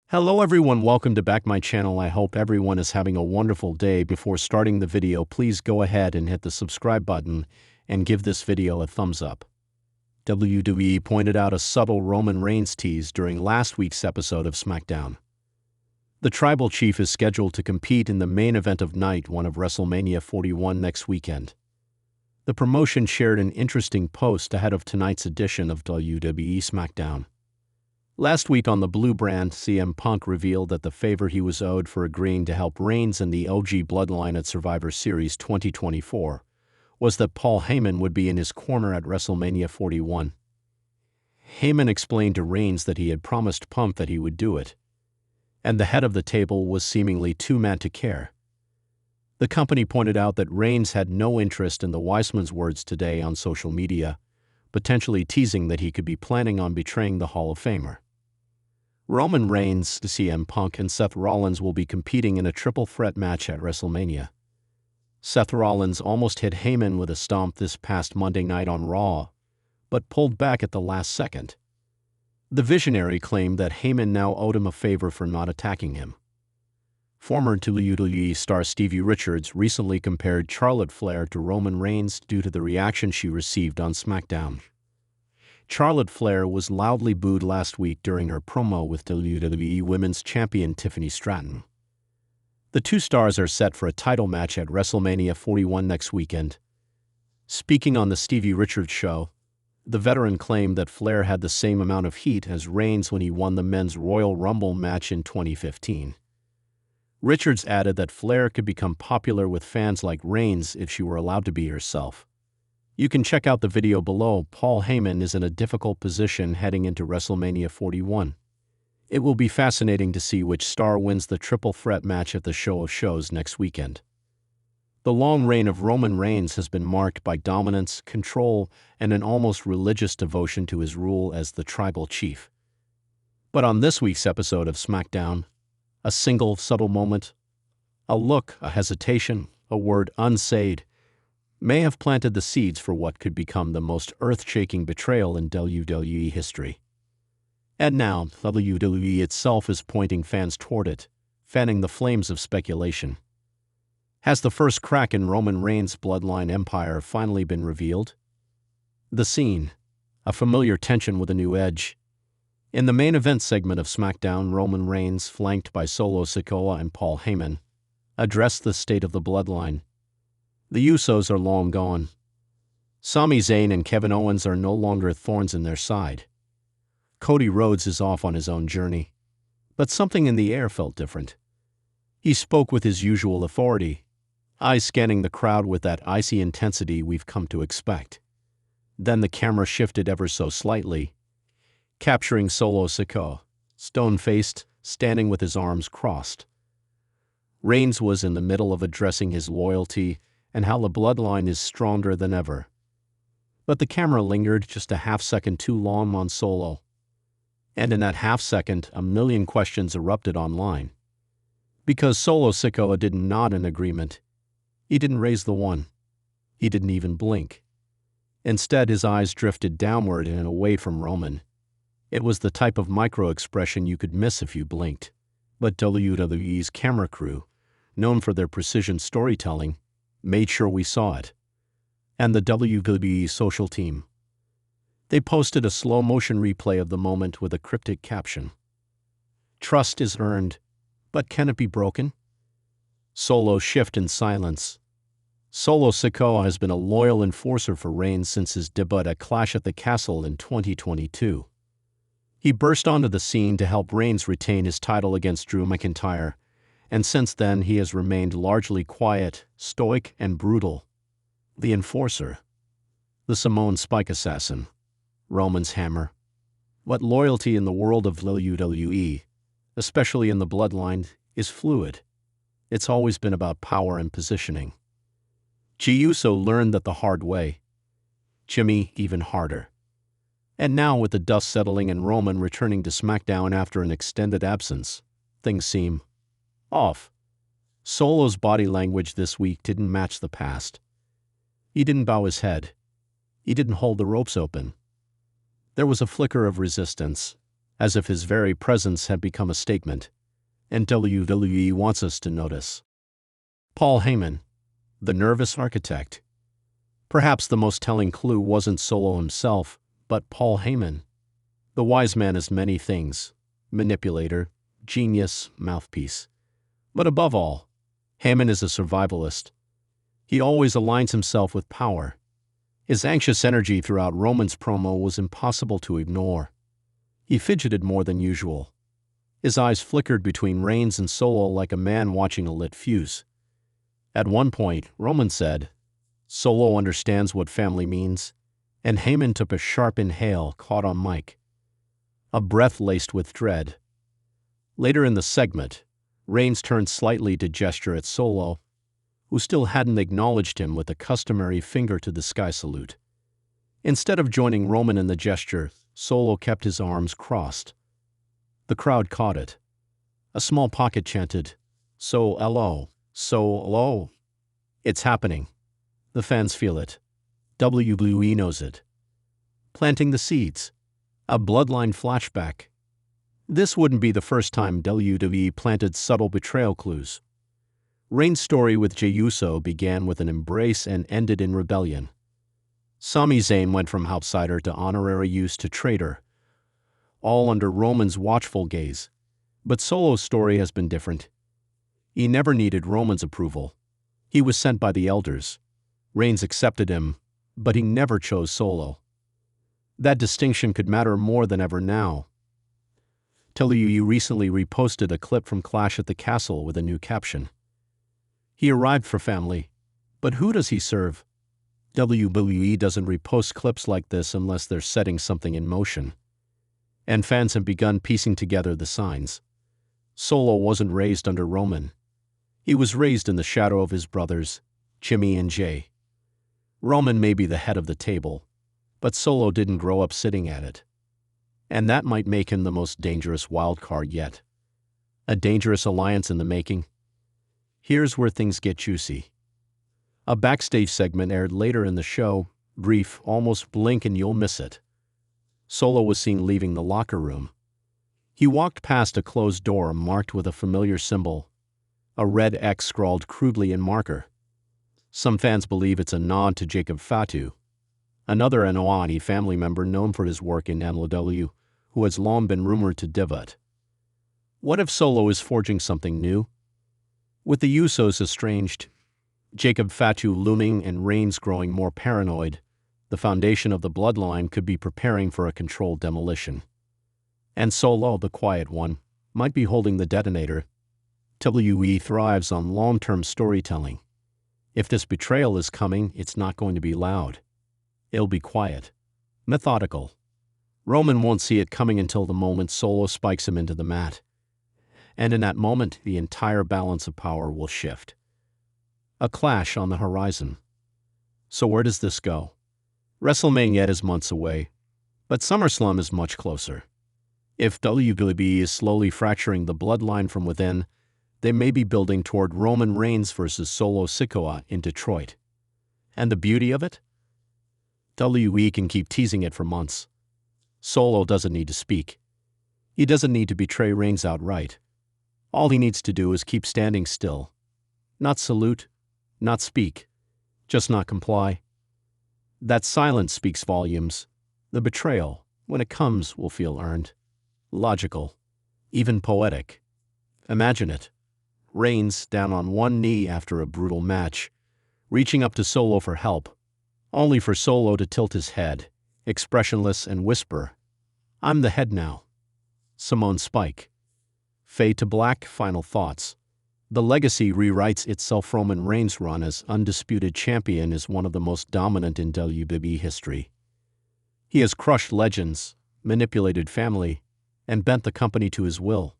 Hello everyone, welcome to back my channel. I hope everyone is having a wonderful day. Before starting the video, please go ahead and hit the subscribe button and give this video a thumbs up. WWE pointed out a subtle Roman Reigns tease during last week's episode of SmackDown. The Tribal Chief is scheduled to compete in the main event of Night 1 of WrestleMania 41 next weekend. The promotion shared an interesting post ahead of tonight's edition of WWE SmackDown. Last week on the Blue brand, CM Punk revealed that the favor he was owed for agreeing to help Reigns and the OG Bloodline at Survivor Series 2024 was that Paul Heyman would be in his corner at WrestleMania 41. Heyman explained to Reigns that he had promised Punk that he would do it, and the head of the table was seemingly too mad to care. The company pointed out that Reigns had no interest in the Weissman's words today on social media, potentially teasing that he could be planning on betraying the Hall of Famer. Roman Reigns, CM Punk, and Seth Rollins will be competing in a triple threat match at WrestleMania. Seth Rollins almost hit Heyman with a stomp this past Monday night on Raw, but pulled back at the last second. The Visionary claimed that Heyman now owed him a favor for not attacking him. Former WWE star Stevie Richards recently compared Charlotte Flair to Roman Reigns due to the reaction she received on SmackDown. Charlotte Flair was loudly booed last week during her promo with WWE Women's Champion Tiffany Stratton. The two stars are set for a title match at WrestleMania 41 next weekend. Speaking on the Stevie Richards show, the veteran claimed that Flair had the same amount of heat as Reigns when he won the Men's Royal Rumble match in 2015. Richards added that Flair could become popular with fans like Reigns if she were allowed to be herself. You can check out the video below. Paul Heyman is in a difficult position heading into WrestleMania 41. It will be fascinating to see which star wins the triple threat match at the Show of Shows next weekend. The long reign of Roman Reigns has been marked by dominance, control, and an almost religious devotion to his rule as the Tribal Chief. But on this week's episode of SmackDown, a single subtle moment, a look, a hesitation, a word unsaid, may have planted the seeds for what could become the most earth-shaking betrayal in WWE history. And now, WWE itself is pointing fans toward it, fanning the flames of speculation. Has the first crack in Roman Reigns' bloodline empire finally been revealed? The scene, a familiar tension with a new edge. In the main event segment of SmackDown, Roman Reigns, flanked by Solo Sikoa and Paul Heyman, addressed the state of the bloodline. The Usos are long gone. Sami Zayn and Kevin Owens are no longer thorns in their side. Cody Rhodes is off on his own journey. But something in the air felt different. He spoke with his usual authority, eyes scanning the crowd with that icy intensity we've come to expect. Then the camera shifted ever so slightly, capturing Solo Sikoa, stone-faced, standing with his arms crossed. Reigns was in the middle of addressing his loyalty and how the bloodline is stronger than ever. But the camera lingered just a half-second too long on Solo. And in that half-second, a million questions erupted online. Because Solo Sikoa didn't nod in agreement. He didn't raise the one. He didn't even blink. Instead, his eyes drifted downward and away from Roman. It was the type of micro-expression you could miss if you blinked. But WWE's camera crew, known for their precision storytelling, made sure we saw it. And the WWE social team. They posted a slow-motion replay of the moment with a cryptic caption. Trust is earned, but can it be broken? Solo shift in silence. Solo Sikoa has been a loyal enforcer for Reigns since his debut at Clash at the Castle in 2022. He burst onto the scene to help Reigns retain his title against Drew McIntyre, and since then he has remained largely quiet, stoic, and brutal. The enforcer. The Samoan spike assassin. Roman's hammer. What loyalty in the world of WWE, especially in the bloodline, is fluid. It's always been about power and positioning. Jey Uso learned that the hard way. Jimmy even harder. And now with the dust settling and Roman returning to SmackDown after an extended absence, things seem off. Solo's body language this week didn't match the past. He didn't bow his head. He didn't hold the ropes open. There was a flicker of resistance, as if his very presence had become a statement, and WWE wants us to notice. Paul Heyman, the nervous architect. Perhaps the most telling clue wasn't Solo himself, but Paul Heyman. The wise man is many things: manipulator, genius, mouthpiece. But above all, Heyman is a survivalist. He always aligns himself with power. His anxious energy throughout Roman's promo was impossible to ignore. He fidgeted more than usual. His eyes flickered between Reigns and Solo like a man watching a lit fuse. At one point, Roman said, "Solo understands what family means," and Heyman took a sharp inhale caught on mic, a breath laced with dread. Later in the segment, Reigns turned slightly to gesture at Solo, who still hadn't acknowledged him with the customary finger-to-the-sky salute. Instead of joining Roman in the gesture, Solo kept his arms crossed. The crowd caught it. A small pocket chanted, "So-lo, so-lo." It's happening. The fans feel it. WWE knows it. Planting the seeds. A bloodline flashback. This wouldn't be the first time WWE planted subtle betrayal clues. Reigns' story with Jey Uso began with an embrace and ended in rebellion. Sami Zayn went from outsider to honorary use to traitor, all under Roman's watchful gaze. But Solo's story has been different. He never needed Roman's approval. He was sent by the elders. Reigns accepted him, but he never chose Solo. That distinction could matter more than ever now. WWE recently reposted a clip from Clash at the Castle with a new caption. He arrived for family, but who does he serve? WWE doesn't repost clips like this unless they're setting something in motion. And fans have begun piecing together the signs. Solo wasn't raised under Roman. He was raised in the shadow of his brothers, Jimmy and Jey. Roman may be the head of the table, but Solo didn't grow up sitting at it. And that might make him the most dangerous wild card yet. A dangerous alliance in the making. Here's where things get juicy. A backstage segment aired later in the show, brief, almost blink and you'll miss it. Solo was seen leaving the locker room. He walked past a closed door marked with a familiar symbol, a red X scrawled crudely in marker. Some fans believe it's a nod to Jacob Fatu, another Anoa'i family member known for his work in WWE, who has long been rumored to divot. What if Solo is forging something new? With the Usos estranged, Jacob Fatu looming and Reigns growing more paranoid, the foundation of the bloodline could be preparing for a controlled demolition. And Solo, the quiet one, might be holding the detonator. WWE thrives on long-term storytelling. If this betrayal is coming, it's not going to be loud. It'll be quiet, methodical. Roman won't see it coming until the moment Solo spikes him into the mat. And in that moment, the entire balance of power will shift. A clash on the horizon. So where does this go? WrestleMania is months away, but SummerSlam is much closer. If WWE is slowly fracturing the bloodline from within, they may be building toward Roman Reigns versus Solo Sikoa in Detroit. And the beauty of it? WWE can keep teasing it for months. Solo doesn't need to speak. He doesn't need to betray Reigns outright. All he needs to do is keep standing still. Not salute, not speak, just not comply. That silence speaks volumes. The betrayal, when it comes, will feel earned, logical, even poetic. Imagine it. Reigns down on one knee after a brutal match, reaching up to Solo for help, only for Solo to tilt his head, expressionless, and whisper, "I'm the head now." Simone Spike. Fade to black, final thoughts. The legacy rewrites itself. Roman Reigns' run as undisputed champion is one of the most dominant in WWE history. He has crushed legends, manipulated family, and bent the company to his will.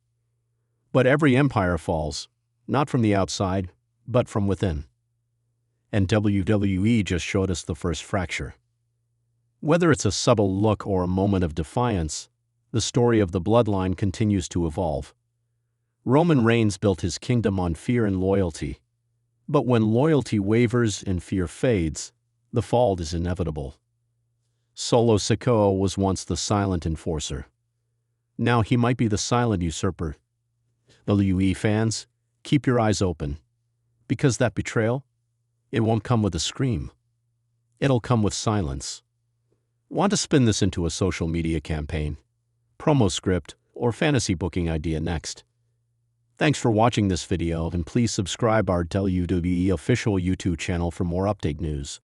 But every empire falls, not from the outside, but from within. And WWE just showed us the first fracture. Whether it's a subtle look or a moment of defiance, the story of the bloodline continues to evolve. Roman Reigns built his kingdom on fear and loyalty. But when loyalty wavers and fear fades, the fall is inevitable. Solo Sikoa was once the silent enforcer. Now he might be the silent usurper. WWE fans, keep your eyes open. Because that betrayal, it won't come with a scream. It'll come with silence. Want to spin this into a social media campaign, promo script, or fantasy booking idea next? Thanks for watching this video, and please subscribe our WWE official YouTube channel for more update news.